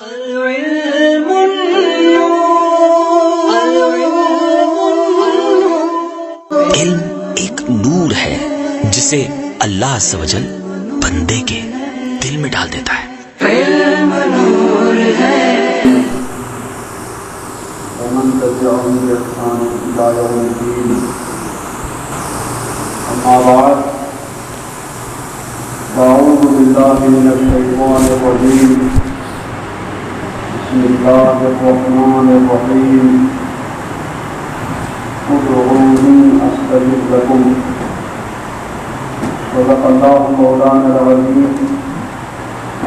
العلم علم ایک نور ہے جسے اللہ عز و جل بندے کے دل میں ڈال دیتا ہے. علم نور ہے. ومن تبعهم بإحسان إلى يوم الدين. أما بعد فأعوذ بالله من الشيطان الرجيم. بسم الله الرحمن الرحيم. ادعوني أستجب لكم. صدق الله مولانا العظيم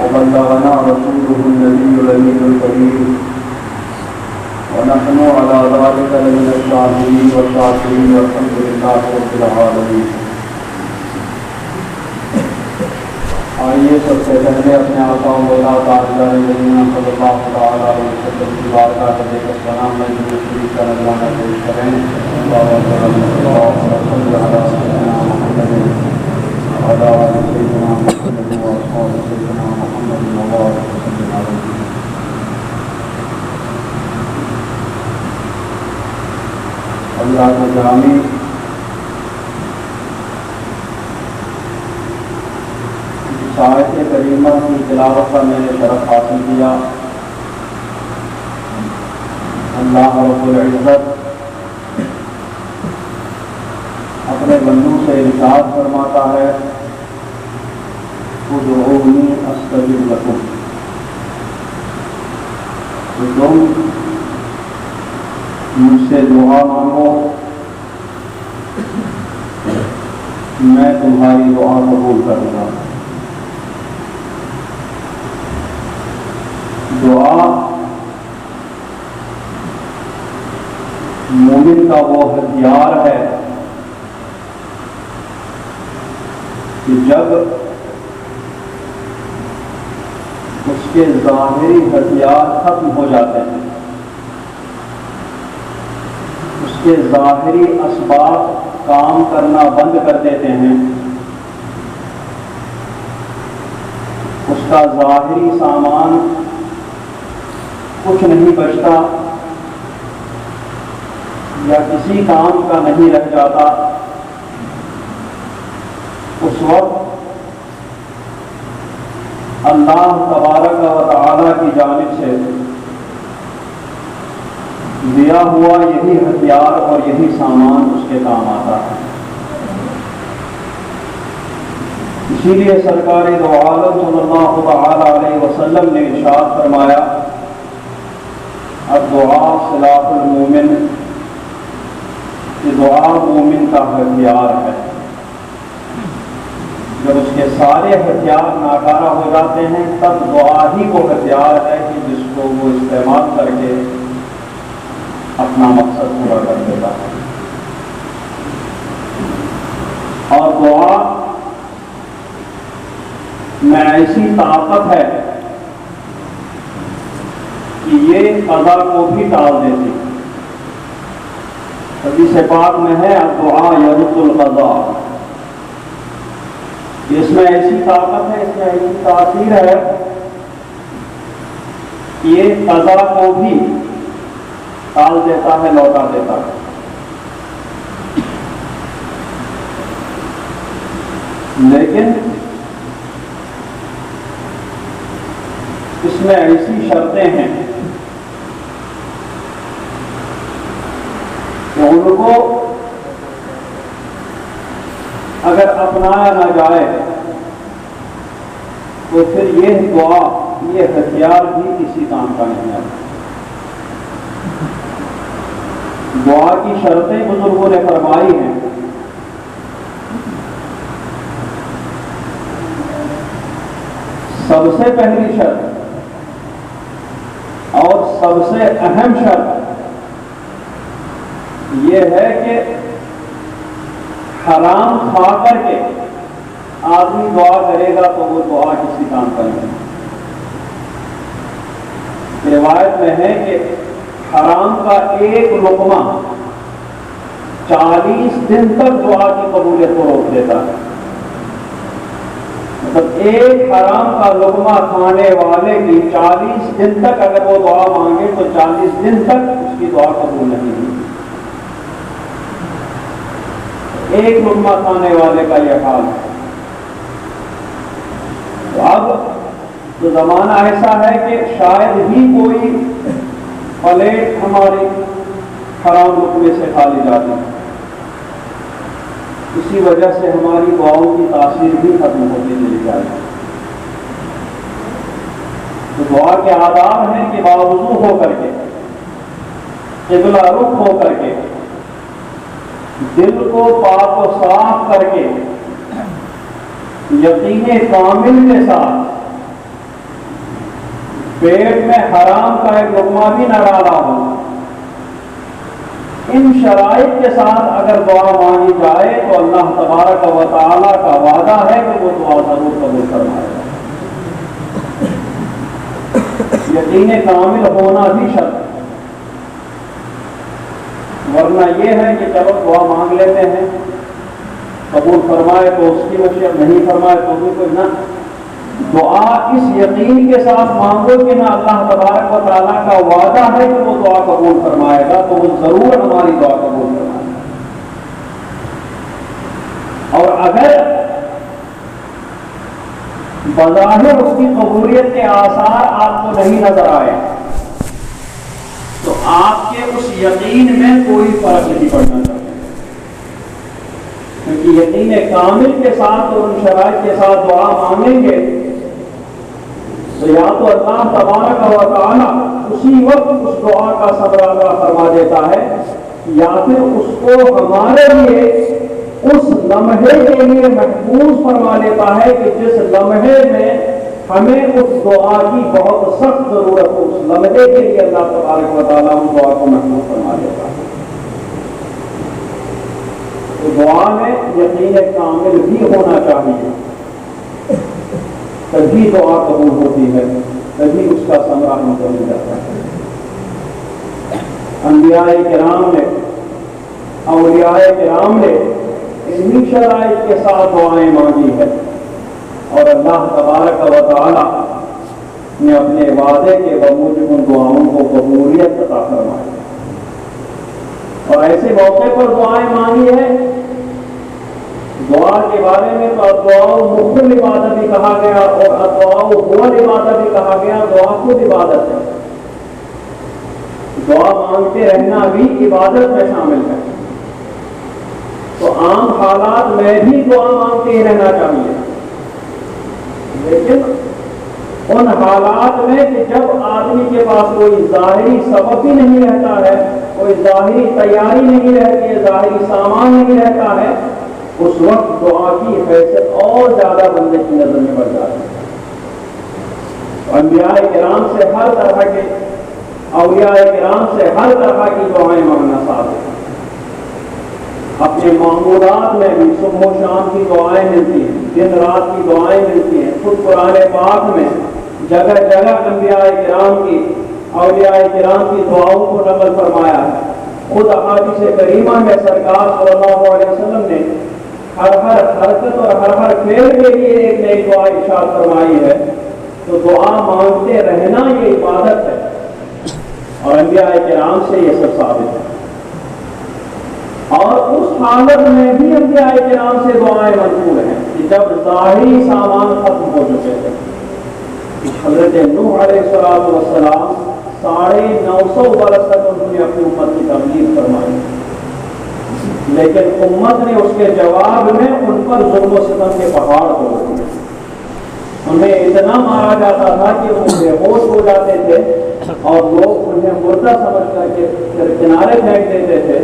وبلغنا رسوله النبي الأمين الكريم ونحن على ذلك لمن الشاهدين والشاكرين والحمد لله رب العالمين. آئیے سب سے پہلے اپنے آقا و مولا تاجدار مدینہ صلی اللہ تعالی علیہ وسلم کی بارگاہ میں دیکھ کر سلام مجید شریف کا نذرانہ پیش کریں. اللهم صل على سيدنا محمد وعلى آل سيدنا محمد وأصحاب سيدنا محمد وبارك وسلم عليه. اللہ کے جامی آیت کریمہ کی تلاوت کا میں نے شرف حاصل کیا. اللہ رب العزت اپنے بندوں سے ارشاد فرماتا ہے ادعونی استجب لکم. تم مجھ سے دعا مانگو میں تمہاری دعا قبول کروں گا. دعا مومن کا وہ ہتھیار ہے کہ جب اس کے ظاہری ہتھیار ختم ہو جاتے ہیں، اس کے ظاہری اسباب کام کرنا بند کر دیتے ہیں، اس کا ظاہری سامان کچھ نہیں بچتا یا کسی کام کا نہیں رہ جاتا، اس وقت اللہ تبارک و تعالی کی جانب سے دیا ہوا یہی ہتھیار اور یہی سامان اس کے کام آتا ہے. اسی لیے سرکار دو عالم صلی اللہ تعالی علیہ وسلم نے ارشاد فرمایا الدعاء سلاح المومن، کہ دعا مومن کا ہتھیار ہے. جب اس کے سارے ہتھیار ناکارہ ہو جاتے ہیں تب دعا ہی کو ہتھیار ہے کہ جس کو وہ استعمال کر کے اپنا مقصد پورا کر دیتا ہے. اور دعا میں ایسی طاقت ہے کہ یہ قضا کو بھی ٹال دیتی. حدیث پاک میں ہے الدعاء یرد القضاء. اس میں ایسی طاقت ہے، اس میں ایسی تاثیر ہے کہ یہ قضا کو بھی ٹال دیتا ہے، لوٹا دیتا ہے. لیکن اس میں ایسی شرطیں ہیں کہ ان کو اگر اپنایا نہ جائے تو پھر یہ دعا، یہ ہتھیار بھی کسی کام کا نہیں آتا. دعا کی شرطیں بزرگوں نے فرمائی ہیں. سب سے پہلی شرط اور سب سے اہم شرط یہ ہے کہ حرام کھا کر کے آدمی دعا کرے گا تو وہ دعا کسی کام کا نہیں. روایت میں ہے کہ حرام کا ایک لقمہ 40 دن تک دعا کی قبولیت کو روک دیتا ہے. مطلب ایک حرام کا لقمہ کھانے والے کی 40 دن تک اگر وہ دعا مانگے تو 40 دن تک اس کی دعا قبول نہیں ہوگی. ایک لقمہ کھانے والے کا یہ حال ہے. تو اب تو زمانہ ایسا ہے کہ شاید ہی کوئی پلیٹ ہماری حرام لقمے سے خالی جاتی ہے. اسی وجہ سے ہماری دعاؤں کی تاثیر بھی ختم ہوتی چلی جائے. تو دعا کے آداب ہیں کہ باوضو ہو کر کے، قبلہ رخ ہو کر کے، دل کو پاک و صاف کر کے، یقین کامل کے ساتھ، پیٹ میں حرام کا ایک لقمہ بھی نہ ڈالا ہو، ان شرائط کے ساتھ اگر دعا مانگی جائے تو اللہ تبارک و تعالیٰ کا وعدہ ہے کہ وہ دعا ضرور قبول فرمائے گا. یقین کامل ہونا بھی شرط ہے. ورنہ یہ ہے کہ چلو دعا مانگ لیتے ہیں، قبول فرمائے تو اس کی مشیت، نہیں فرمائے تو بھی کوئی نہ. دعا اس یقین کے ساتھ مانگو کہ نہ اللہ تبارک و تعالیٰ کا وعدہ ہے کہ وہ دعا قبول فرمائے گا، تو وہ ضرور ہماری دعا قبول فرمائے گا. اور اگر بظاہر اس کی قبولیت کے آثار آپ کو نہیں نظر آئے تو آپ کے اس یقین میں کوئی فرق نہیں پڑنا چاہیے، کیونکہ یقین کامل کے ساتھ اور ان شرائط کے ساتھ دعا مانگیں گے تو یا تو اللہ تبارک و تعالیٰ اسی وقت اس دعا کا ثمرہ عطا فرما دیتا ہے، یا پھر اس کو ہمارے لیے اس لمحے کے لیے محفوظ فرما لیتا ہے کہ جس لمحے میں ہمیں اس دعا کی بہت سخت ضرورت ہو، اس لمحے کے لیے اللہ تبارک و تعالیٰ اس دعا کو محفوظ فرما دیتا ہے. تو دعا میں یقین کامل بھی ہونا چاہیے، تبھی دعا قبول ہوتی ہے، تبھی اس کا ثمرہ ہم کو مل جاتا ہے. انبیاء کرام نے، اولیاء کرام نے انہی شرائط کے ساتھ دعائیں مانگی ہے، اور اللہ تبارک و تعالی نے اپنے وعدے کے بموجب ان دعاؤں کو قبولیت عطا فرمائی. اور ایسے موقع پر دعائیں مانگی ہے. دعا کے بارے میں تو دعا مخل عبادت بھی کہا گیا اور دعا هو عبادت بھی کہا گیا. دعا خود عبادت ہے، دعا مانگتے رہنا بھی عبادت میں شامل ہے. تو عام حالات میں بھی دعا مانگتے ہی رہنا چاہیے، لیکن ان حالات میں کہ جب آدمی کے پاس کوئی ظاہری سبب ہی نہیں رہتا ہے، کوئی ظاہری تیاری نہیں رہتی ہے، ظاہری سامان نہیں رہتا ہے، اس وقت دعا کی حیثیت اور زیادہ بندے کی نظر میں بڑھ جاتی ہے. انبیاء کرام سے ہر طرح کے، اولیاء کرام سے ہر طرح کی دعائیں مانگنا ثابت ہے. اپنے معمولات میں بھی صبح و شام کی دعائیں ملتی ہیں، دن رات کی دعائیں ملتی ہیں. خود قرآن پاک میں جگہ جگہ انبیاء کرام کی، اولیاء کرام کی دعاؤں کو نقل فرمایا ہے. خود احادیث کریمہ میں سرکار صلی اللہ علیہ وسلم نے ہر حرکت اور ہر فعل کے لیے ایک نئی دعا ارشاد فرمائی ہے. تو دعا مانگتے رہنا یہ عبادت ہے، اور انبیاء کرام سے یہ سب ثابت ہے. اور اس حالت میں بھی انبیاء کرام سے دعائیں منقول ہیں کہ جب ظاہری سامان ختم ہو چکے تھے. حضرت نوح علیہ السلام 950 برس تک انہوں نے اپنی امت کی تبلیغ فرمائی، لیکن امت نے اس کے جواب میں ان پر ظلم و ستم کے پہاڑ توڑ دیے. انہیں اتنا مارا جاتا تھا کہ وہ بے ہوش ہو جاتے تھے اور لوگ انہیں مردہ سمجھ کر کے کنارے پھینک دیتے تھے.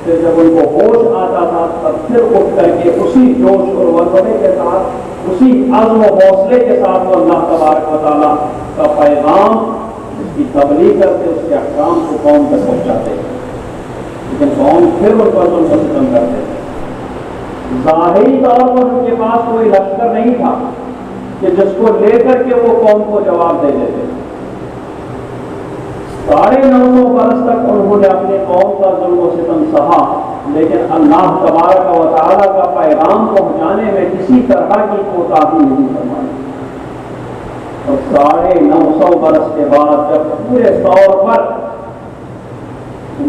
پھر جب ان کو ہوش آتا تھا تب پھر اٹھ کر کے اسی جوش اور ولولے کے ساتھ، اسی عزم و حوصلے کے ساتھ وہ اللہ تبارک و تعالیٰ کا پیغام، اس کی تبلیغ کرتے، اس کے احکام کو قوم تک پہنچاتے. لیکن قوم پھر ان پر ظلم و ستم کرتے. ظاہری طور پر ان کے پاس کوئی لشکر نہیں تھا کہ جس کو لے کر کے وہ قوم کو جواب دے دیتے. 950 برس تک انہوں نے اپنے قوم کا ظلم و ستم سہا، لیکن اللہ تبارک و تعالیٰ کا پیغام پہنچانے میں کسی طرح کی کوتاہی نہیں فرمائی۔ اور 950 برس کے بعد جب پورے طور پر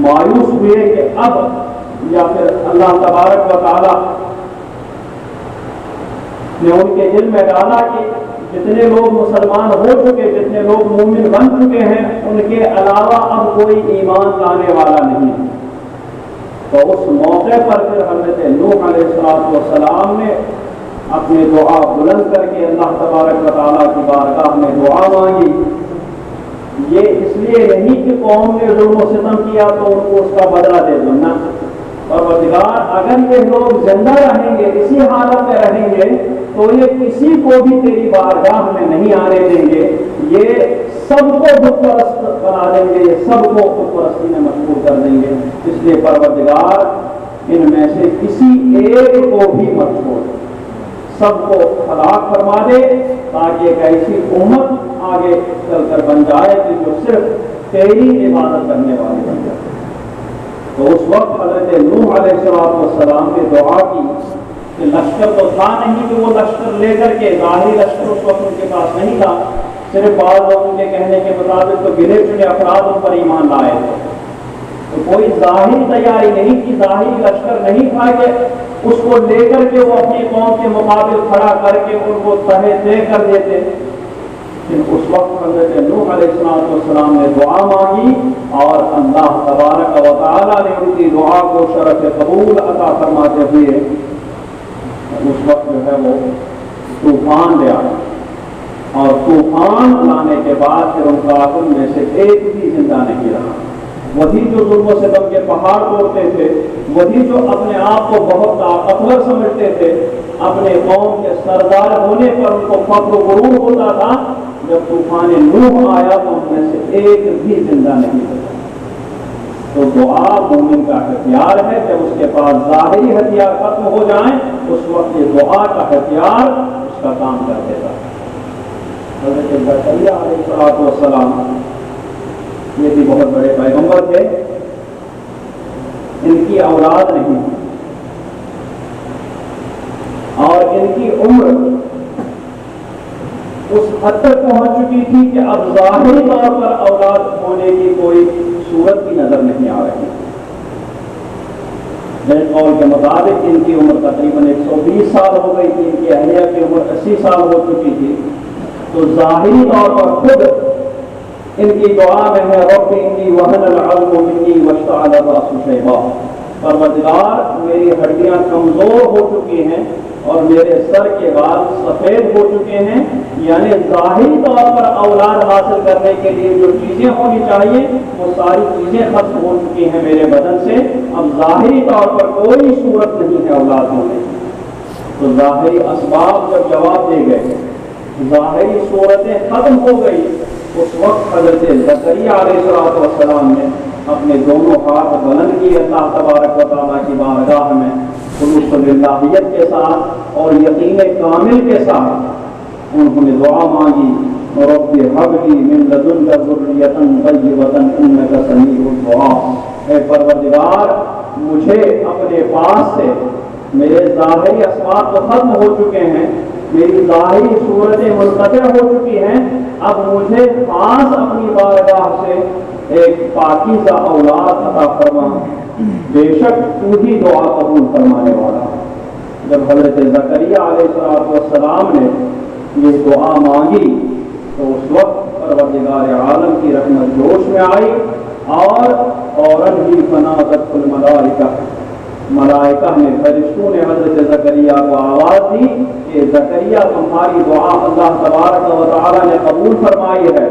مایوس ہوئے کہ اب یا پھر اللہ تبارک و تعالیٰ نے ان کے دل میں ڈالا کہ جتنے لوگ مسلمان ہو چکے، جتنے لوگ مومن بن چکے ہیں، ان کے علاوہ اب کوئی ایمان لانے والا نہیں، تو اس موقع پر پھر حضرت نوح علیہ السلام نے اپنی دعا بلند کر کے اللہ تبارک و تعالیٰ کی بارگاہ میں دعا مانگی۔ یہ اس لیے نہیں کہ قوم نے ظلم و ستم کیا تو ان کو اس کا بدلہ دے دو، نہ، پروردگار اگر یہ لوگ زندہ رہیں گے، اسی حالت میں رہیں گے، تو یہ کسی کو بھی تیری بارگاہ میں نہیں آنے دیں گے، یہ سب کو بت پرست بنا دیں گے، یہ سب کو بت پرستی میں مشغول کر دیں گے۔ اس لیے پروردگار ان میں سے کسی ایک کو بھی مت چھوڑ، سب کو ہلاک فرما دے، تاکہ ایک ایسی امت آگے چل کر بن جائے کہ جو صرف تیری عبادت کرنے والے بن جائے۔ تو اس وقت حضرت نوح علیہ السلام نے دعا کی کہ لشکر تو تھا نہیں کہ وہ لشکر لے کر کے، ظاہری لشکر اس وقت ان کے پاس نہیں تھا، صرف بعض لوگوں کے کہنے کے مطابق تو گنے چنے افراد ان پر ایمان لائے تھے، تو کوئی ظاہری تیاری نہیں تھی، ظاہری لشکر نہیں تھا کہ اس کو لے کر کے وہ اپنی قوم کے مقابل کھڑا کر کے ان کو تہے دے کر دیتے۔ لیکن اس وقت حضرت نوح علیہ السلام نے دعا مانگی اور اللہ تبارک و تعالیٰ نے ان کی دعا کو شرف قبول عطا فرماتے ہوئے اس وقت جو ہے وہ طوفان لے آیا، اور طوفان لانے کے بعد پھر ان قاتل میں سے ایک بھی زندہ نہیں رہا۔ وہی جو ظلم و ستم کے پہاڑ توڑتے تھے، وہی جو اپنے آپ کو بہت طاقتور سمجھتے تھے، اپنے قوم کے سردار ہونے پر ان کو فخر و غرور ہوتا تھا، جب طوفان نوح آیا تو ان میں سے ایک بھی زندہ نہیں بچا۔ تو دعا مومن کا ہتھیار ہے، جب اس کے پاس ظاہری ہتھیار ختم ہو جائیں اس وقت یہ دعا کا ہتھیار اس کا کام کر دیتا ہے۔ حضرت زکریا علیہ السلام یہ بھی بہت بڑے پیغمبر تھے، ان کی اولاد نہیں اور ان کی عمر اس حد تک پہنچ چکی تھی کہ اب ظاہری طور پر اولاد ہونے کی کوئی صورت بھی نظر نہیں آ رہی۔ میرے قول کے مطابق ان کی عمر تقریباً 120 سال ہو گئی تھی، ان کی اہلیہ کی عمر 80 سال ہو چکی تھی، تو ظاہری طور پر خود ان کی دعا میں ہے رب انی وہن العظم منی واشتعل الرأس شیبا، پروردگار میری ہڈیاں کمزور ہو چکی ہیں اور میرے سر کے بال سفید ہو چکے ہیں، یعنی ظاہری طور پر اولاد حاصل کرنے کے لیے جو چیزیں ہونی چاہیے وہ ساری چیزیں ختم ہو چکی ہیں میرے بدن سے، اب ظاہری طور پر کوئی صورت نہیں ہے اولاد ہونے کی۔ تو ظاہری اسباب جب جواب دے گئے، ظاہری صورتیں ختم ہو گئی، اس وقت حضرت زکریا علیہ السلام نے اپنے دونوں ہاتھ بلند کیے اللہ تبارک و تعالیٰ کی بارگاہ میں خلوص للہیت کے ساتھ اور یقین کامل کے ساتھ انہوں نے دعا مانگی رب ہب لی من لدنک ذریۃ طیبۃ انک سمیع الدعاء، اے پروردگار مجھے اپنے پاس سے، میرے ظاہری اسباب تو ختم ہو چکے ہیں، میری ظاہری صورتیں منقطع ہو چکی ہیں، اب مجھے خاص اپنی بارگاہ سے ایک پاکیزہ اولاد عطا فرما، بے شک تو ہی دعا قبول فرمانے والا۔ جب حضرت زکریا علیہ السلام نے یہ دعا مانگی تو اس وقت پروردگار عالم کی رحمت جوش میں آئی اور فوراً ہی فنادت الملائکہ، ملائکہ نے، فرشتوں نے حضرت زکریا کو آواز دی کہ زکریا تمہاری دعا اللہ تبارک و تعالیٰ نے قبول فرمائی ہے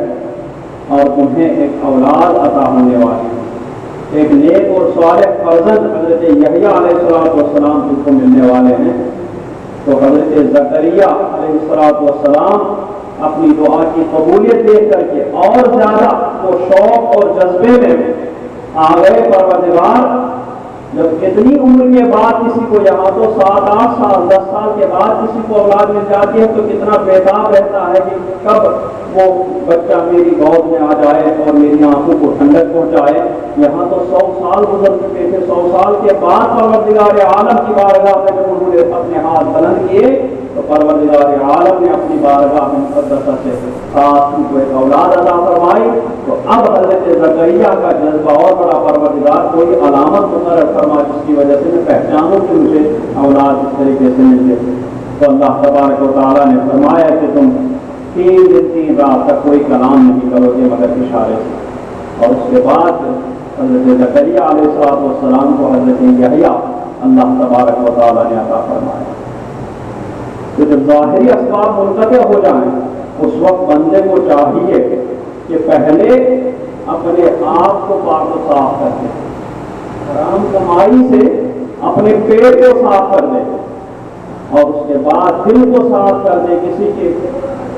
اور تمہیں ایک اولاد عطا ہونے والی ہے، ایک نیک اور صالح فرزند حضرت یحییٰ علیہ السلام تم کو ملنے والے ہیں۔ تو حضرت زکریا علیہ السلام اپنی دعا کی قبولیت دیکھ کر کے اور زیادہ وہ شوق اور جذبے میں آ گئے، پروردگار جب اتنی عمر کے بعد کسی کو، یہاں تو 7 8 سال 10 سال کے بعد کسی کو اولاد مل جاتی ہے تو کتنا بےتاب رہتا ہے کہ کب وہ بچہ میری گود میں آ جائے اور میری آنکھوں کو ٹھنڈک پہنچائے۔ یہاں تو 100 سال گزر چکے تھے، 100 سال کے بعد پروردگار عالم کی بارگاہ میں جب انہوں نے اپنے ہاتھ بلند کیے تو پروردگار عالم نے اپنی بارگاہ مقدسہ سے ساتھ ان کو ایک اولاد عطا فرمائی۔ تو اب حضرت زکریا کا جذبہ اور بڑا، پروردگار کوئی علامت مقرر فرما جس کی وجہ سے میں پہچانوں کہ مجھے اولاد اس طریقے سے مل گئی۔ تو اللہ تبارک و تعالیٰ نے فرمایا کہ تم 3 دن 3 رات تک کوئی کلام نہیں کرو گے مگر اشارے سے۔ اور اس کے بعد حضرت زکریا علیہ السلام کو حضرت یحییٰ اللہ تبارک و تعالیٰ نے عطا فرمایا۔ تو جب ظاہری اسباب منقطع ہو جائیں اس وقت بندے کو چاہیے کہ پہلے اپنے آپ کو پاک و صاف کر دے، حرام کمائی سے اپنے پیٹ کو صاف کر دے اور اس کے بعد دل کو صاف کر دے۔ کسی کے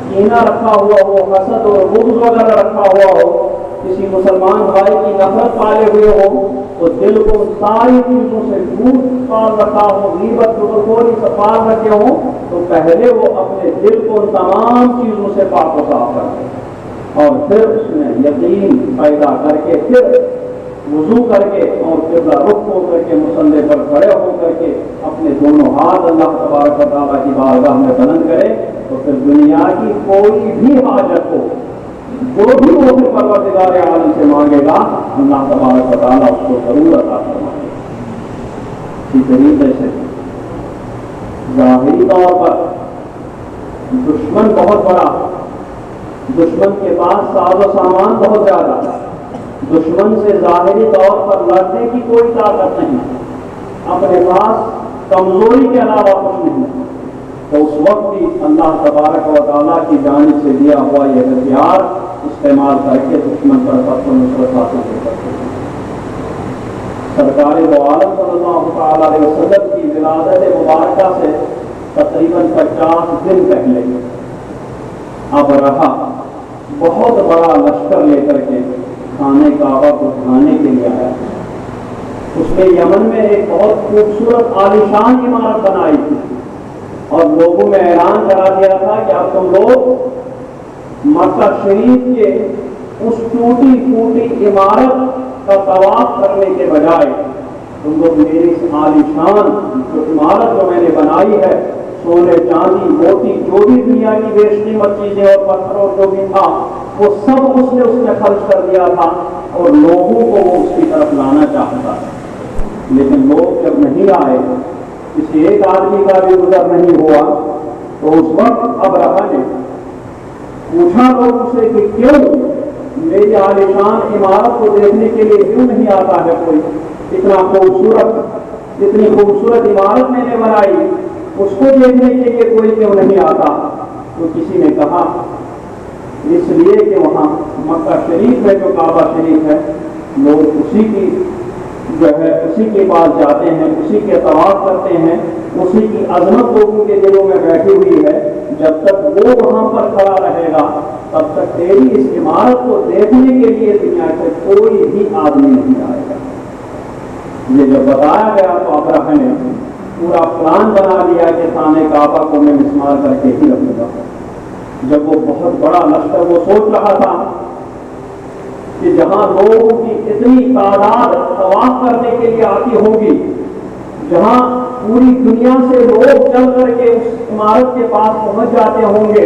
کینہ رکھا ہوا ہو، حسد اور بغض وغیرہ رکھا ہوا ہو، کسی مسلمان بھائی کی نفرت پالے ہوئے ہو تو دل کو ساری چیزوں سے دور پال رکھا ہو، غیبت چغلخوری سے پال رکھے ہوں، تو پہلے وہ اپنے دل کو ان تمام چیزوں سے پاک و صاف کر دے اور پھر اس میں یقین پیدا کر کے پھر وضو کر کے اور قبلہ رخ ہو کر کے مصلی پر کھڑے ہو کر کے اپنے دونوں ہاتھ اللہ تبارک و تعالیٰ کی بارگاہ میں بلند کرے تو پھر دنیا کی کوئی بھی حاجت ہو، جو بھی وہ پھر پروردگار عالم سے مانگے گا اللہ تبارک و تعالیٰ اس کو ضرور عطا فرمائے گا۔ اسی طریقے سے ظاہری طور پر دشمن بہت بڑا، دشمن کے پاس ساز و سامان بہت زیادہ، دشمن سے ظاہری طور پر لڑنے کی کوئی طاقت نہیں، اپنے پاس کمزوری کے علاوہ کچھ نہیں، تو اس وقت بھی اللہ تبارک و تعالیٰ کی جانب سے دیا ہوا یہ ہتھیار استعمال کر کے دشمن پر فتح و نصرت حاصل کر سکتے ہیں۔ سرکار دو عالم صلی اللہ تعالیٰ علیہ وسلم کی ولادت مبارکہ سے تقریباً 50 دن پہلے ابرہہ بہت بڑا لشکر لے کر کے خانہ کعبہ کو ڈھانے کے لیے آیا۔ اس نے یمن میں ایک بہت خوبصورت عالیشان عمارت بنائی تھی اور لوگوں میں اعلان کرا دیا تھا کہ اب تم لوگ مکہ شریف کے اس ٹوٹی پھوٹی عمارت کا طواف کرنے کے بجائے تم لوگ میری اس عالیشان جو عمارت جو میں نے بنائی ہے، سونے چاندی موتی جو بھی دنیا کی بیش قیمت چیزیں اور پتھر اور جو بھی تھا وہ سب اس نے اس میں خرچ کر دیا تھا اور لوگوں کو وہ اس کی طرف لانا چاہتا تھا۔ لیکن لوگ جب نہیں آئے، کسی ایک آدمی کا بھی گزر نہیں ہوا، تو اس وقت ابرہہ نے پوچھا لوگوں سے کہ کیوں میری عالیشان عمارت کو دیکھنے کے لیے کیوں نہیں آتا ہے کوئی؟ اتنا خوبصورت، اتنی خوبصورت عمارت میں نے بنائی، اس کو دیکھنے کے لیے کوئی کیوں نہیں آتا؟ تو کسی نے کہا اس لیے کہ وہاں مکہ شریف میں جو کعبہ شریف ہے لوگ اسی کی جو ہے اسی کے پاس جاتے ہیں، اسی کے طواف کرتے ہیں، اسی کی عظمت لوگوں کے دلوں میں بیٹھی ہوئی ہے۔ جب تک وہ وہاں پر کھڑا رہے گا تب تک تیری اس عمارت کو دیکھنے کے لیے دنیا سے کوئی بھی آدمی نہیں آئے گا۔ یہ جب بتایا گیا تو ابرہہ نے پورا پلان بنا لیا کہ خانہ کعبہ کو میں مسمار کر کے ہی رکھوں گا۔ جب وہ بہت بڑا لشکر وہ سوچ رہا تھا کہ جہاں لوگوں کی اتنی تعداد طواف کرنے کے لیے آتی ہوگی، جہاں پوری دنیا سے لوگ چل کر کے اس عمارت کے پاس پہنچ جاتے ہوں گے،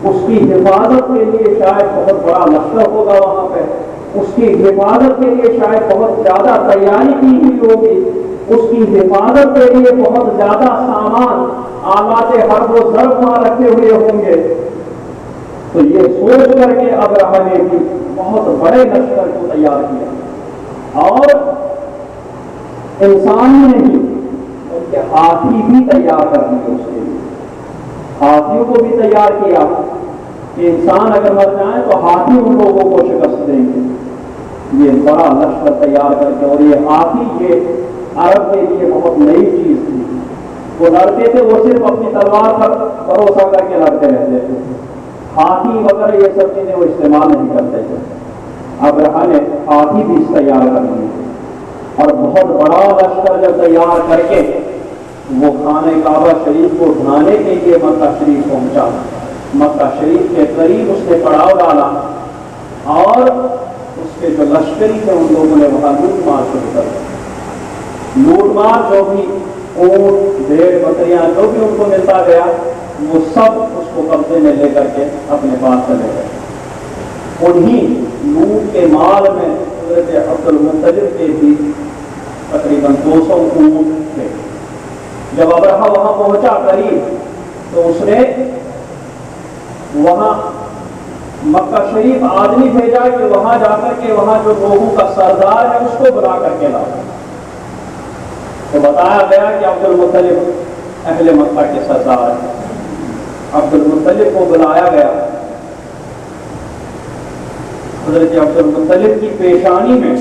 اس کی حفاظت کے لیے شاید بہت بڑا لشکر ہوگا وہاں پہ، اس کی حفاظت کے لیے شاید بہت زیادہ تیاری کی ہوئی ہوگی، اس کی حفاظت کے لیے بہت زیادہ سامان آلات حرب و ضرب وہاں رکھے ہوئے ہوں گے۔ تو یہ سوچ کر کے ابرہہ نے بھی بہت بڑے لشکر کو تیار کیا اور انسان ہی نہیں بلکہ ہاتھی بھی تیار کر دیے، اس کے لیے ہاتھیوں کو بھی تیار کیا کہ انسان اگر مر جائیں تو ہاتھی ان لوگوں کو شکست دیں گے۔ یہ بڑا لشکر تیار کر کے، اور یہ ہاتھی یہ عرب کے لیے بہت نئی چیز تھی، وہ لڑتے تھے وہ صرف اپنی تلوار پر بھروسہ کر کے لڑتے رہتے تھے، ہاتھی وغیرہ یہ سب چیزیں وہ استعمال نہیں کرتے تھے۔ ابرہہ نے ہاتھی بھی تیار کر دیے اور بہت بڑا لشکر جب تیار کر کے وہ خانہ کعبہ شریف کو ڈھانے کے لیے مکہ شریف پہنچا، مکہ شریف کے قریب اس نے پڑاؤ ڈالا اور اس کے جو لشکری تھے ان لوگوں نے وہاں لوٹ مار شروع کر دی۔ لوٹ مار جو بھی اونٹ بھیڑ بکریاں جو بھی ان کو ملتا گیا وہ سب اس کو قبضے میں لے کر کے اپنے پاس چلے گئے۔ انہی لوٹ کے مال میں حضرت عبد المطلب کے بھی تقریباً 200 اونٹ تھے۔ جب ابرہہ وہاں پہنچا قریب تو اس نے وہاں مکہ شریف آدمی بھیجا کہ وہاں جا کر کے وہاں جو لوگوں کا سردار ہے اس کو بلا کر کے لاؤ۔ تو بتایا گیا کہ عبد المطلب اہل مکہ کے سردار ہیں۔ عبد المطلب کو بلایا گیا۔ حضرت عبد المطلب کی پیشانی میں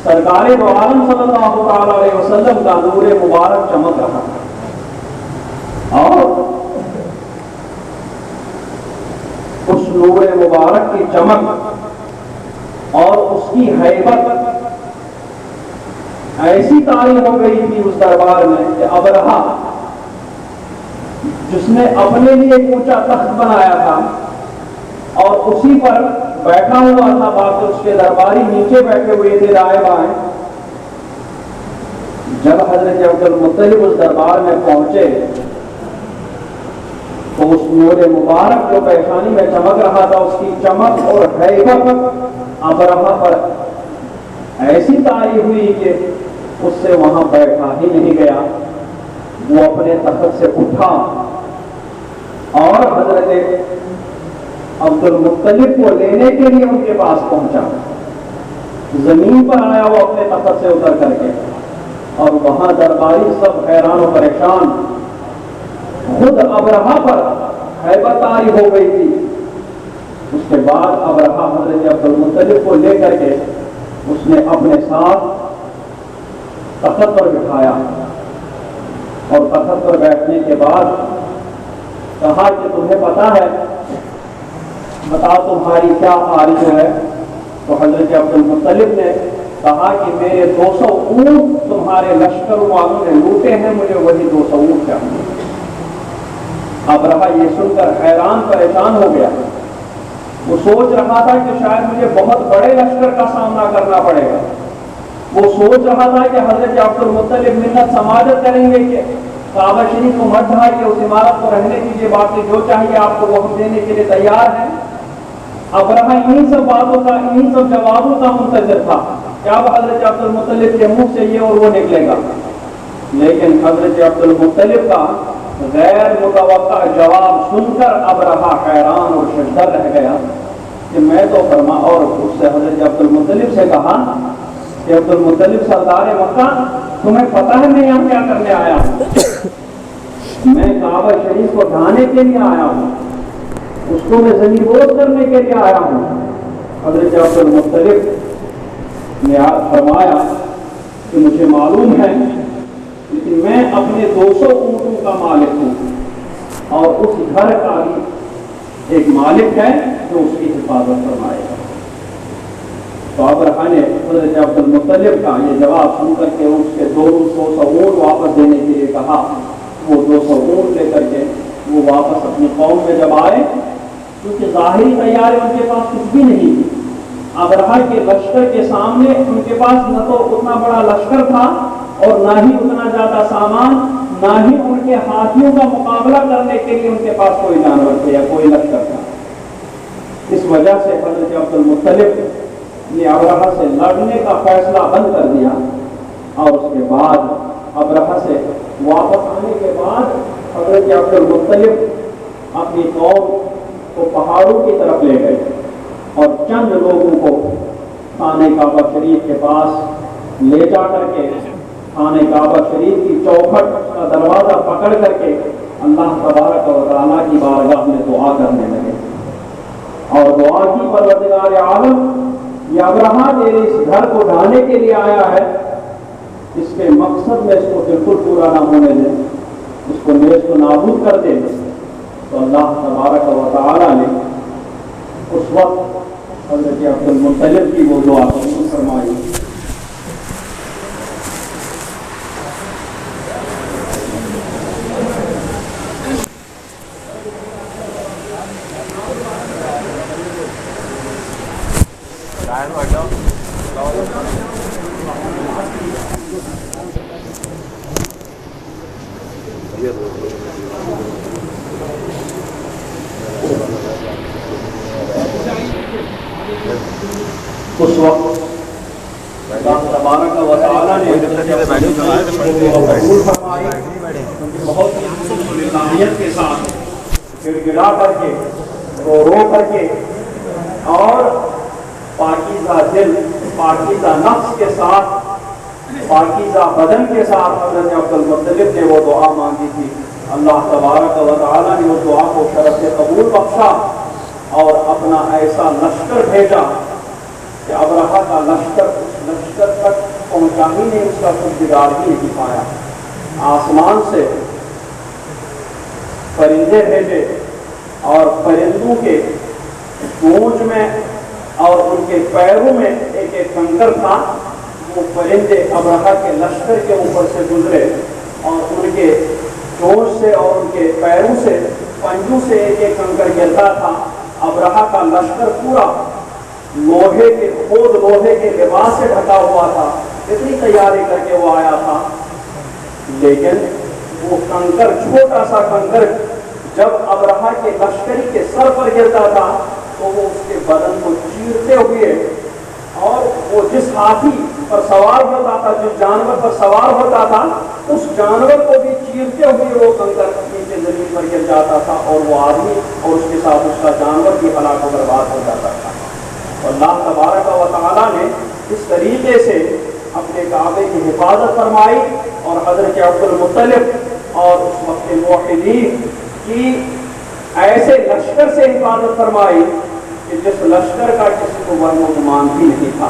سرکار دو عالم صلی اللہ تعالی علیہ وسلم کا نور مبارک چمک رہا تھا، اور اس نور مبارک کی چمک اور اس کی ہیبت ایسی طاری ہو گئی تھی اس دربار میں کہ ابرہہ جس نے اپنے لیے ایک اونچا تخت بنایا تھا اور اسی پر بیٹھا ہوا تھا، باقی اس کے درباری نیچے بیٹھے ہوئے تھے دائیں بائیں۔ جب حضرت عبد المطلب اس دربار میں پہنچے تو اس نور مبارک جو پیشانی میں چمک رہا تھا اس کی چمک اور ہیبت ابرہہ پر ایسی طاری ہوئی کہ اس سے وہاں بیٹھا ہی نہیں گیا۔ وہ اپنے تخت سے اٹھا اور حضرت عبد المطلب کو لینے کے لیے ان کے پاس پہنچا، زمین پر آیا وہ اپنے تخت سے اتر کر کے، اور وہاں درباری سب حیران و پریشان، خود ابرہہ پر ہیبت طاری ہو گئی تھی۔ اس کے بعد ابرہہ حضرت عبد المطلب کو لے کر کے اس نے اپنے ساتھ تخت پر بٹھایا، اور تخت پر بیٹھنے کے بعد کہا کہ تمہیں پتا ہے، بتا تمہاری کیا آرزو ہے؟ تو حضرت عبد المطلب نے کہا کہ میرے 200 اونٹ تمہارے لشکر والوں نے لوٹے ہیں، مجھے وہی 200 اونٹ چاہیے۔ ابرہہ یہ سن کر حیران پریشان ہو گیا۔ وہ سوچ رہا تھا کہ شاید مجھے بہت بڑے لشکر کا سامنا کرنا پڑے گا۔ وہ سوچ رہا تھا کہ حضرت عبد المطلب منت سماجت کریں گے کہ کعبہ شریف کو مت ڈھائیے، اس عمارت کو رہنے دیجیے، باقی جو چاہیے آپ کو وہ ہم دینے کے لیے تیار ہیں۔ ابرہہ انہی سب باتوں کا، انہی سب جوابوں کا منتظر تھا کہ اب حضرت عبد المطلب کے منہ سے یہ اور وہ نکلے گا، لیکن حضرت عبد المطلب کا غیر متوقع جواب سن کر ابرہہ حیران اور ششدر رہ گیا کہ میں تو فرما، اور اس سے حضرت عبد المطلب سے کہا کہ عبد المطلب سردار مکہ، تمہیں پتہ ہے میں یہاں کیا کرنے آیا ہوں؟ میں کعبہ شریف کو ڈھانے کے لیے آیا ہوں، اس کو میں زمین بوز کرنے کے لیے آیا ہوں۔ حضرت عبد المطلب نے فرمایا کہ مجھے معلوم ہے، لیکن میں اپنے 200 اونٹوں کا مالک ہوں، اور اس گھر کا بھی ایک مالک ہے جو اس کی حفاظت فرمائے گا۔ تو ابرہہ نے حضرت عبد المطلب کا یہ جواب سن کر کے اس کے 200 اونٹ واپس دینے کے لیے کہا۔ وہ 200 اونٹ لے کر کے وہ واپس اپنی قوم میں جب آئے، کیونکہ ظاہری تیاری ان کے پاس کچھ بھی نہیں تھی۔ ابرہہ کے لشکر کے سامنے ان کے پاس نہ تو اتنا بڑا لشکر تھا اور نہ ہی اتنا زیادہ سامان، نہ ہی ان کے ہاتھیوں کا مقابلہ کرنے کے لیے ان کے پاس کوئی جانور تھے یا کوئی لشکر تھا۔ اس وجہ سے حضرت عبد المطلب نے ابرہہ سے لڑنے کا فیصلہ بند کر دیا، اور اس کے بعد ابرہہ سے واپس آنے کے بعد حضرت عبد المطلب اپنی قوم کو پہاڑوں کی طرف لے گئے اور چند لوگوں کو خانہ کعبہ شریف کے پاس لے جا کر کے خانہ کعبہ شریف کی چوکھٹ کا دروازہ پکڑ کر کے اللہ تبارک و تعالیٰ کی بارگاہ میں دعا کرنے لگے، اور دعا کی پروردگار عالم، یہ ابرہہ تیرے اس گھر کو ڈھانے کے لیے آیا ہے، اس کے مقصد میں اس کو بالکل پورا نہ ہونے دے، اس کو نیست و نابود کر دے۔ تو اللہ تبارک و تعالیٰ نے اس وقت حضرت عبد المطلب کی وہ دعا قبول فرمائی اس وقت اللہ تبارک و تعالیٰ نے قبول فرمائی، بہت ہی للہیت کے ساتھ گڑ گڑا کر کے رو رو کر کے اور پاکیزہ دل پاکیزہ نفس کے ساتھ پاکیزہ بدن کے ساتھ حضرت عبد المطلب نے وہ دعا مانگی تھی۔ اللہ تبارک و تعالیٰ نے اس دعا کو شرف سے قبول بخشا اور اپنا ایسا لشکر بھیجا کہ ابرہہ کا لشکر اس لشکر تک پہنچا ہی نہیں، اس کا کچھ بگاڑ ہی نہیں پایا۔ آسمان سے پرندے بھیجے اور پرندوں کے گونج میں اور ان کے پیروں میں ایک ایک کنکر تھا۔ وہ پرندے ابرہہ کے لشکر کے اوپر سے گزرے اور ان کے چونچ سے اور ان کے پیروں سے پنجوں سے ایک ایک کنکر گرتا تھا۔ ابرہہ کا لشکر پورا لوہے کے خود لوہے کے لباس سے ڈھکا ہوا تھا، اتنی تیاری کر کے وہ آیا تھا، لیکن وہ کنکر چھوٹا سا کنکر جب ابرہہ کے لشکری کے سر پر گرتا تھا تو وہ اس کے بدن کو چیرتے ہوئے اور وہ جس ہاتھی پر سوار ہوتا تھا، جس جانور پر سوار ہوتا تھا، اس جانور کو بھی چیرتے ہوئے وہ کنکر نیچے زمین پر گر جاتا تھا اور وہ آدمی اور اس کے ساتھ اس کا جانور بھی ہلاک و برباد ہو جاتا تھا۔ اللہ تبارک و تعالیٰ نے اس طریقے سے اپنے کعبے کی حفاظت فرمائی اور حضرت عبد المطلب اور اس وقت موحدین کی ایسے لشکر سے حفاظت فرمائی کہ جس لشکر کا کسی کو ورن و گمان بھی نہیں تھا۔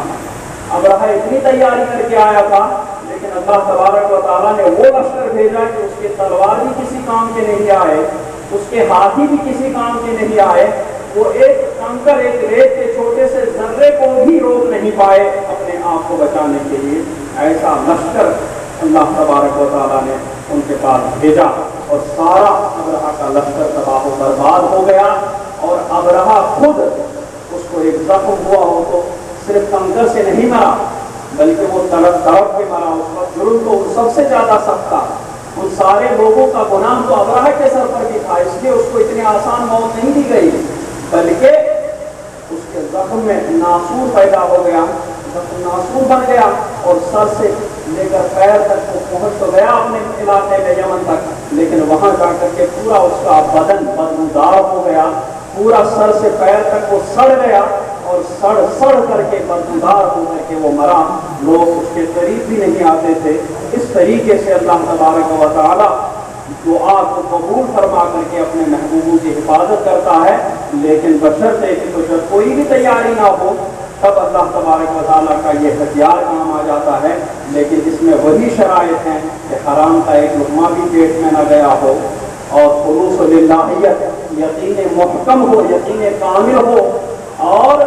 ابرہہ اتنی تیاری کر کے آیا تھا، لیکن اللہ تبارک و تعالیٰ نے وہ لشکر بھیجا کہ اس کے تلوار بھی کسی کام کے نہیں آئے، اس کے ہاتھی بھی کسی کام کے نہیں آئے، وہ ایک کنکر ایک ریت کے چھوٹے سے ذرے کو بھی روک نہیں پائے اپنے آپ کو بچانے کے لیے۔ ایسا لشکر اللہ تبارک و تعالیٰ نے ان کے پاس بھیجا اور سارا ابرہہ کا لشکر تباہ و برباد ہو گیا۔ اور ابرہہ خود اس کو ایک زخم ہوا ہو تو صرف کنکر سے نہیں مرا بلکہ وہ تڑپ تڑپ کے مرا۔ اس کا جرم تو سب سے زیادہ سخت تھا، ان سارے لوگوں کا گناہ تو ابرہہ کے سر پر بھی تھا، اس لیے اس کو اتنی آسان موت نہیں دی گئی، بلکہ اس کے زخم میں ناسور پیدا ہو گیا، زخم ناسور بن گیا اور سر سے لے کر پیر تک وہ پہنچ تو گیا اپنے علاقے میں یمن تک، لیکن وہاں جا کر کے پورا اس کا بدن بدبودار ہو گیا، پورا سر سے پیر تک وہ سڑ گیا اور سڑ کر کے بدبودار ہو کر کے وہ مرا۔ لوگ اس کے قریب بھی نہیں آتے تھے۔ اس طریقے سے اللہ تبارک و تعالی دعا کو قبول فرما کر کے اپنے محبوبوں کی حفاظت کرتا ہے، لیکن بشرطے کہ تو جب کوئی بھی تیاری نہ ہو تب اللہ تبارک و تعالیٰ کا یہ ہتھیار کام آ جاتا ہے۔ لیکن اس میں وہی شرائط ہیں کہ حرام کا ایک لقمہ بھی پیٹ میں نہ گیا ہو اور خلوص للہیت یقین محکم ہو، یقین کامل ہو اور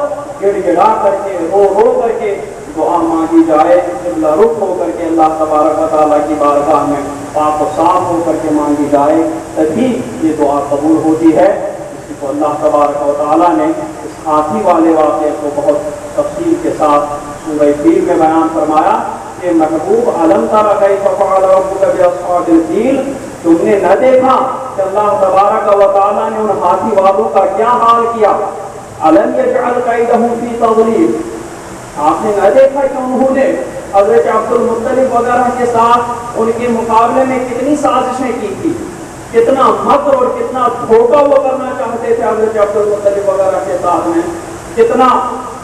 گڑ گڑا کر کے رو رو کر کے دعا مانگی جائے، قبلہ رخ ہو کر کے اللہ تبارک و تعالیٰ کی بارگاہ میں پاک و صاف ہو کر کے مانگی جائے، تبھی یہ دعا قبول ہوتی ہے۔ اسی کو اللہ تبارک و تعالیٰ نے اس ہاتھی والے واقعے کو بہت تفصیل کے ساتھ سورہ فیل میں بیان فرمایا کہ محبوب علم تری کیف فعل ربک باصحاب الفیل، تم نے نہ دیکھا کہ اللہ تبارک و تعالیٰ نے ان ہاتھی والوں کا کیا حال کیا؟ علم یجعل کیدہم فی تضلیل، آپ نے نہ دیکھا کہ انہوں نے حضرت عبد المطلب وغیرہ کے ساتھ ان کے مقابلے میں کتنی سازشیں کی تھی، کتنا مکر اور کتنا دھوکہ وہ کرنا چاہتے تھے حضرت عبد المطلب وغیرہ کے ساتھ میں،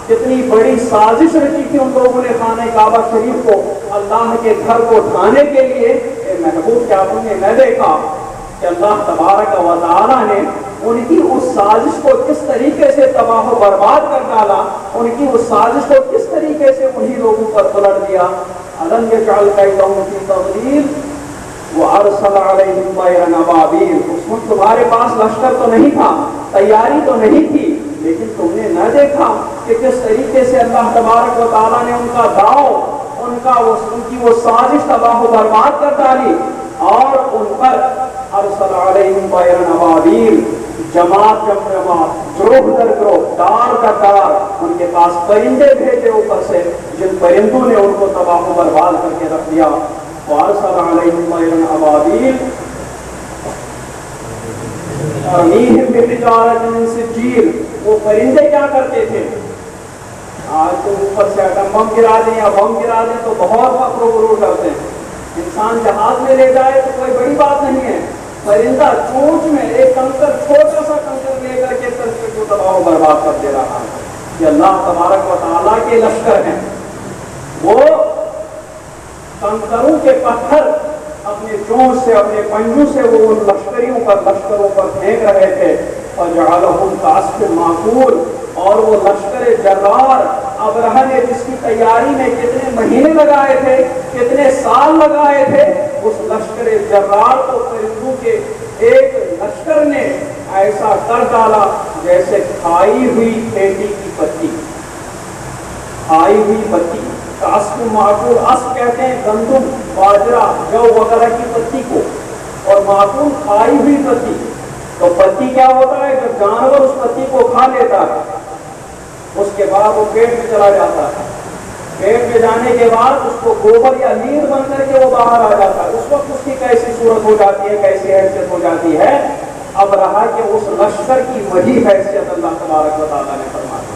کتنی بڑی سازش رچی تھی ان لوگوں نے خانہ کعبہ شریف کو اللہ کے گھر کو ڈھانے کے لیے۔ اے محبوب کیا تم نے نہ دیکھا کہ اللہ تبارک و تعالیٰ نے ان کی اس سازش کو کس طریقے سے تباہ و برباد کر ڈالا، ان کی اس سازش کو کس طریقے سے انہی لوگوں پر پلٹ دیا۔ الم یجعل کیدہم فی تضلیل وارسل علیہم طیرا ابابیل، اس وقت تمہارے پاس لشکر تو نہیں تھا، تیاری تو نہیں تھی، لیکن تم نے نہ دیکھا کہ کس طریقے سے اللہ تبارک و تعالیٰ نے ان کا داؤ، ان کی وہ سازش تباہ و برباد کر ڈالی اور ان پر ارسل علیہم طیرا ابابیل، جماعت جب جماعت، گروہ در گروہ، دار در دار، ان کے پاس پرندے بھیجے اوپر سے، جن پرندوں نے ان کو تباہ و برباد کر کے رکھ دیا. وارسل علیہم طیرا ابابیل ترمیہم بحجارۃ من سجیل. وہ پرندے کیا کرتے تھے؟ آج تو اوپر سے ایٹم بم گرا دیں یا بم گرا دیں تو بہت فخر و غرور کرتے ہیں. انسان جہاز میں لے جائے تو کوئی بڑی بات نہیں ہے. پرندہ چونچ میں ایک کنکر، چھوٹا سا کنکر لے کر کے سرکے کو تباہ و برباد کر دے رہا ہے. یہ اللہ تبارک و تعالیٰ کے لشکر ہیں. وہ کنکروں کے پتھر اپنے چونچ سے، اپنے پنجوں سے وہ ان لشکروں پر پھینک رہے تھے. فجعلہم کعصف مأکول. اور وہ لشکر جرار ابرہہ نے جس کی تیاری میں کتنے مہینے لگائے تھے، کتنے سال لگائے تھے، اس لشکر جرار کو پرندوں کے ایک لشکر نے ایسا کر ڈالا جیسے کھائی ہوئی کھیتی کی پتی. کھائی ہوئی پتی. کعصف مأکول، عصف کہتے ہیں گندم، باجرہ، جو وغیرہ کی پتی کو، اور مأکول کھائی ہوئی پتی. تو پتی کیا ہوتا ہے؟ جب جانور اس پتی کو کھا لیتا ہے اس کے بعد وہ پیٹ میں چلا جاتا ہے. پیٹ میں جانے کے بعد اس کو گوبر یا لیڑ بن کر کے وہ باہر آ جاتا ہے. اس وقت اس کی کیسی صورت ہو جاتی ہے، کیسی حیثیت ہو جاتی ہے؟ اب رہا کہ اس لشکر کی وہی حیثیت اللہ تبارک و تعالیٰ نے فرمائی.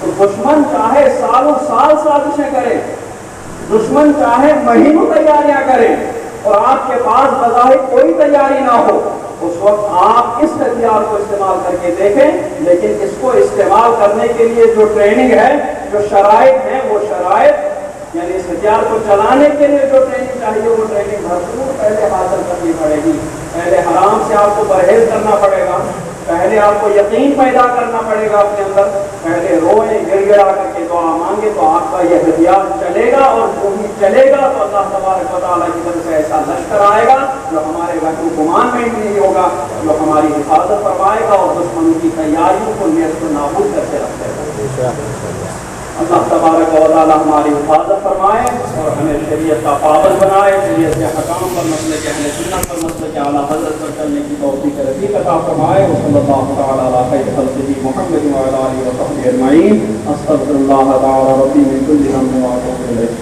تو دشمن چاہے سالوں سال سازشیں کرے، دشمن چاہے مہینوں تیاریاں کرے، اور آپ کے پاس بظاہر کوئی تیاری نہ ہو، اس وقت آپ اس ہتھیار کو استعمال کر کے دیکھیں. لیکن اس کو استعمال کرنے کے لیے جو ٹریننگ ہے، جو شرائط ہیں، وہ شرائط یعنی اس ہتھیار کو چلانے کے لیے جو ٹریننگ چاہیے وہ ٹریننگ بھرپور پہلے حاصل کرنی پڑے گی. پہلے حرام سے آپ کو پرہیز کرنا پڑے گا، پہلے آپ کو یقین پیدا کرنا پڑے گا اپنے اندر. پہلے روئیں، گڑ گڑا کر کے دعا مانگے تو آپ کا یہ ہتھیار چلے گا، اور جو بھی چلے گا تو اللہ تبارک و تعالیٰ کی طرف سے ایسا لشکر آئے گا جو ہمارے وقت گمان میں نہیں ہوگا، جو ہماری حفاظت فرمائے گا اور دشمنوں کی تیاریوں کو نیست و نابود کر کے رکھے گا. اللہ تبارک و تعالیٰ ہماری حفاظت فرمائے اور ہمیں شریعت کا پابند بنائے، شریعت کے حکام پر، مسلک اہل سنت پر، مسلک اعلیٰ حضرت پر چلنے کی توفیق رفیق عطا فرمائے. وصلی اللہ تعالیٰ علی خیر خلقہ محمد وعلی آلہ وصحبہ اجمعین. استغفر اللہ تعالیٰ ربی من کل ذنب واتوب الیہ.